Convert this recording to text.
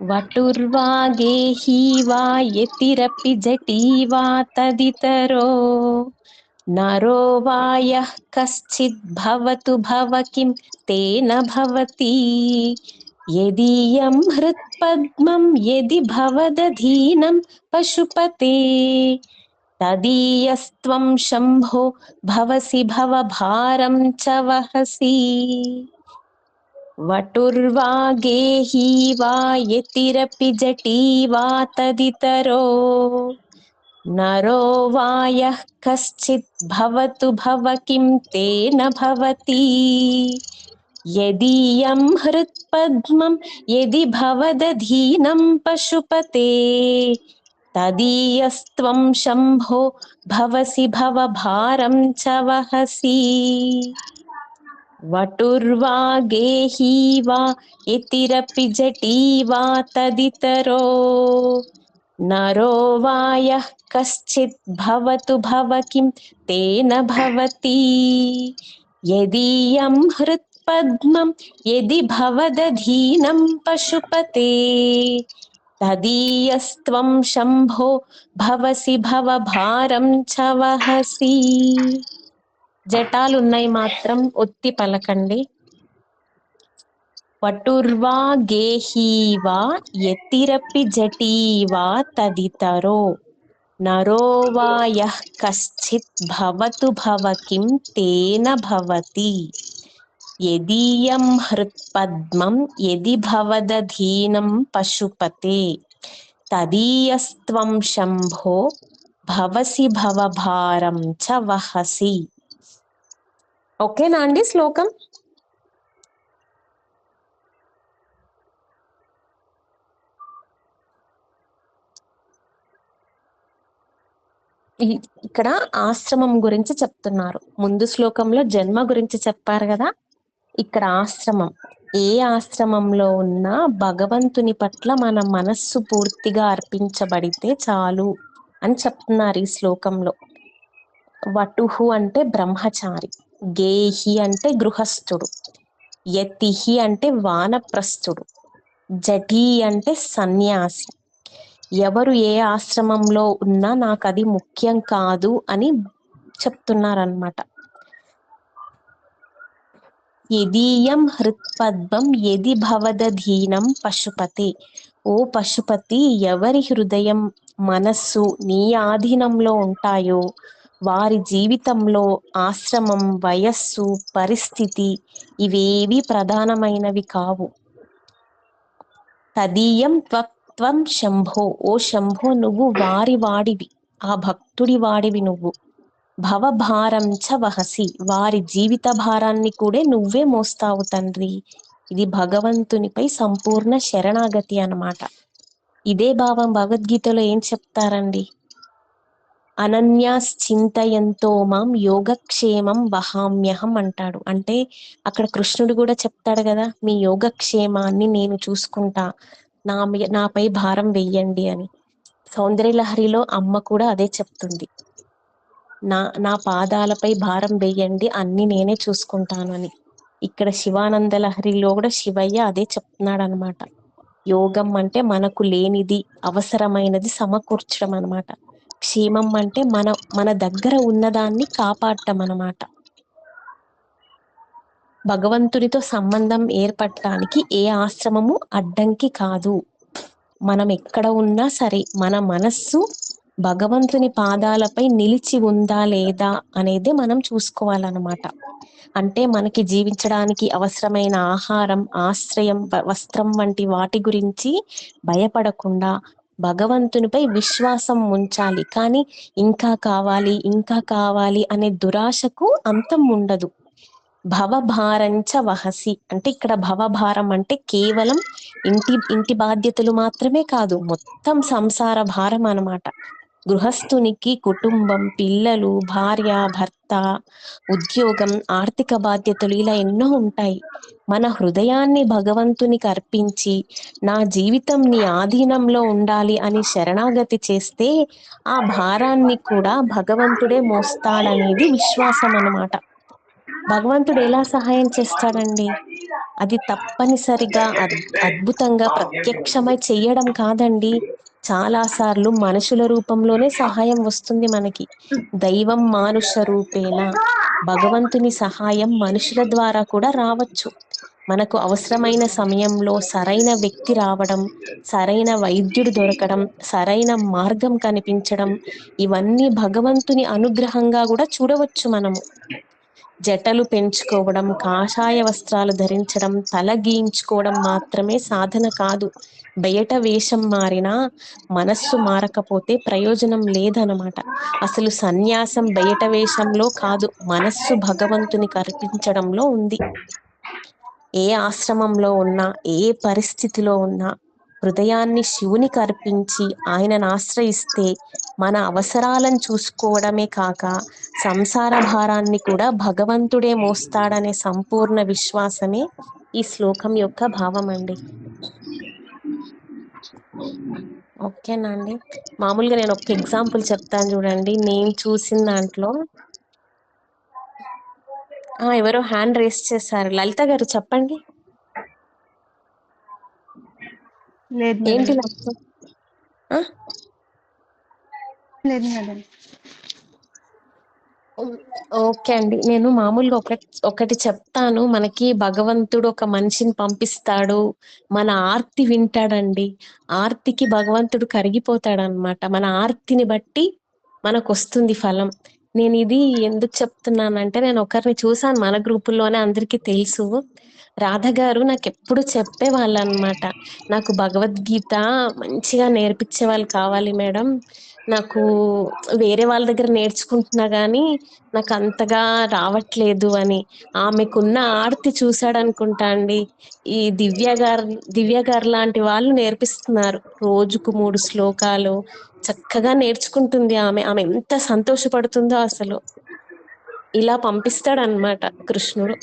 వటుర్వా గేహీ వా యతిరపి జటీ వా తదితరో నరో వా యః కశ్చిద్ భవతు భవ కిం తేన భవతి యదీయం హృత్పద్మం యది భవదధీనం పశుపతే తదీయస్త్వం శంభో భవసి భవభారం చ వహసి. వటుర్వా గేహీ వా యతిరపి జటీ వా తదితరో నరో వా యః కశ్చిద్ భవతు భవ కిం తేన భవతి యదీయం హృత్పద్మం యది భవదధీనం పశుపతే తదీయస్త్వం శంభో భవసి భవభారం చ వహసి. వటుర్వా గేహీ వా యతిరపి జటీ వా తదితరో నరో వా యః కశ్చిద్ భవతు భవ కిం తేన భవతి యదీయం హృత్పద్మం యది భవదధీనం పశుపతే తదీయస్త్వం శంభో భవసి భవభారం చ వహసి. జటాలున్నాయి మాత్రం ఒత్తి పలకండి. వటుర్వా గేహీ వా యతిరపి జటీ వా తదితరో నరో వా యః కశ్చిత్ భవతు భవ కిం తేన భవతి యదీయం హృత్పద్మం యది భవదధీనం పశుపతే తదీయస్త్వం శంభో భవసి భవభారం చ వహసి. ఓకేనా అండి శ్లోకం? ఇక్కడ ఆశ్రమం గురించి చెప్తున్నారు. ముందు శ్లోకంలో జన్మ గురించి చెప్పారు కదా, ఇక్కడ ఆశ్రమం. ఏ ఆశ్రమంలో ఉన్నా భగవంతుని పట్ల మన మనస్సు పూర్తిగా అర్పించబడితే చాలు అని చెప్తున్నారు ఈ శ్లోకంలో. వటుహు అంటే బ్రహ్మచారి, గేహి అంటే గృహస్థుడు, యతిహి అంటే వానప్రస్థుడు, జఠీ అంటే సన్యాసి. ఎవరు ఏ ఆశ్రమంలో ఉన్నా నాకు అది ముఖ్యం కాదు అని చెప్తున్నారన్నమాట. యదీయం హృత్పద్మం యది భవదధీనం పశుపతి. ఓ పశుపతి, ఎవరి హృదయం మనస్సు నీ ఆధీనంలో ఉంటాయో వారి జీవితంలో ఆశ్రమం, వయస్సు, పరిస్థితి ఇవేవి ప్రధానమైనవి కావు. తదీయం త్వం శంభో, ఓ శంభో నువ్వు వారి వాడివి, ఆ భక్తుడి వాడివి నువ్వు. భవభారం చ వహసి, వారి జీవిత భారాన్ని కూడా నువ్వే మోస్తావు తండ్రి. ఇది భగవంతునిపై సంపూర్ణ శరణాగతి అన్నమాట. ఇదే భావం భగవద్గీతలో ఏం చెప్తారండి? అనన్యాశ్చింతయంతో మాం యోగక్షేమం వహామ్యహం అంటాడు. అంటే అక్కడ కృష్ణుడు కూడా చెప్తాడు కదా, మీ యోగక్షేమాన్ని నేను చూసుకుంటా, నాపై భారం వెయ్యండి అని. సౌందర్యలహరిలో అమ్మ కూడా అదే చెప్తుంది, నా పాదాలపై భారం వెయ్యండి, అన్ని నేనే చూసుకుంటాను అని. ఇక్కడ శివానంద లహరిలో కూడా శివయ్య అదే చెప్తున్నాడు అనమాట. యోగం అంటే మనకు లేనిది, అవసరమైనది సమకూర్చడం అనమాట. క్షేమం అంటే మన దగ్గర ఉన్నదాన్ని కాపాడటం అన్నమాట. భగవంతుడితో సంబంధం ఏర్పడటానికి ఏ ఆశ్రమము అడ్డంకి కాదు. మనం ఎక్కడ ఉన్నా సరే మన మనస్సు భగవంతుని పాదాలపై నిలిచి ఉందా లేదా అనేది మనం చూసుకోవాలన్నమాట. అంటే మనకి జీవించడానికి అవసరమైన ఆహారం, ఆశ్రయం, వస్త్రం వంటి వాటి గురించి భయపడకుండా భగవంతునిపై విశ్వాసం ఉంచాలి. కానీ ఇంకా కావాలి, ఇంకా కావాలి అనే దురాశకు అంతం ఉండదు. భవభారంచ వహసి అంటే ఇక్కడ భవభారం అంటే కేవలం ఇంటి బాధ్యతలు మాత్రమే కాదు, మొత్తం సంసార భారం అన్నమాట. గృహస్థునికి కుటుంబం, పిల్లలు, భార్య, భర్త, ఉద్యోగం, ఆర్థిక బాధ్యతలు ఇలా ఎన్నో ఉంటాయి. మన హృదయాన్ని భగవంతునికి అర్పించి నా జీవితం నీ ఆధీనంలో ఉండాలి అని శరణాగతి చేస్తే ఆ భారాన్ని కూడా భగవంతుడే మోస్తాడనేది విశ్వాసం అన్నమాట. భగవంతుడు ఎలా సహాయం చేస్తాడండి? అది తప్పనిసరిగా అద్భుతంగా ప్రత్యక్షమై చెయ్యడం కాదండి. చాలా సార్లు మనుషుల రూపంలోనే సహాయం వస్తుంది మనకి. దైవం మానుష రూపేణ, భగవంతుని సహాయం మనుషుల ద్వారా కూడా రావచ్చు. మనకు అవసరమైన సమయంలో సరైన వ్యక్తి రావడం, సరైన వైద్యుడు దొరకడం, సరైన మార్గం కనిపించడం, ఇవన్నీ భగవంతుని అనుగ్రహంగా కూడా చూడవచ్చు మనము. జటలు పెంచుకోవడం, కాషాయ వస్త్రాలు ధరించడం, తల గీయించుకోవడం మాత్రమే సాధన కాదు. బయట వేషం మారినా మనస్సు మారకపోతే ప్రయోజనం లేదనమాట. అసలు సన్యాసం బయట వేషంలో కాదు, మనస్సు భగవంతునికి అర్పించడంలో ఉంది. ఏ ఆశ్రమంలో ఉన్నా, ఏ పరిస్థితిలో ఉన్నా హృదయాన్ని శివునికి అర్పించి ఆయనను ఆశ్రయిస్తే మన అవసరాలను చూసుకోవడమే కాక సంసార భారాన్ని కూడా భగవంతుడే మోస్తాడనే సంపూర్ణ విశ్వాసమే ఈ శ్లోకం యొక్క భావం అండి. ఓకేనా అండి? మామూలుగా నేను ఒక ఎగ్జాంపుల్ చెప్తాను చూడండి. నేను చూసిన దాంట్లో ఎవరో హ్యాండ్ రేస్ చేశారు. లలిత గారు చెప్పండి. లేదు మేడం. ఏంటి లలిత? లేదు మేడం. ఓకే అండి. నేను మామూలుగా ఒకటి చెప్తాను. మనకి భగవంతుడు ఒక మనిషిని పంపిస్తాడు, మన ఆర్తి వింటాడండి. ఆర్తికి భగవంతుడు కరిగిపోతాడనమాట. మన ఆర్తిని బట్టి మనకు వస్తుంది ఫలం. నేను ఇది ఎందుకు చెప్తున్నానంటే, నేను ఒకరిని చూసాను మన గ్రూపుల్లోనే, అందరికీ తెలుసు. రాధ గారు నాకు ఎప్పుడు చెప్పేవాళ్ళు అనమాట, నాకు భగవద్గీత మంచిగా నేర్పించే వాళ్ళు కావాలి మేడం, నాకు వేరే వాళ్ళ దగ్గర నేర్చుకుంటున్నా గానీ నాకు అంతగా రావట్లేదు అని. ఆమెకున్న ఆర్తి చూశాడనుకుంటా అండి, ఈ దివ్య గారు లాంటి వాళ్ళు నేర్పిస్తున్నారు. రోజుకు 3 శ్లోకాలు చక్కగా నేర్చుకుంటుంది ఆమె. ఆమె ఎంత సంతోషపడుతుందో అసలు. ఇలా పంపిస్తాడన్నమాట కృష్ణుడు.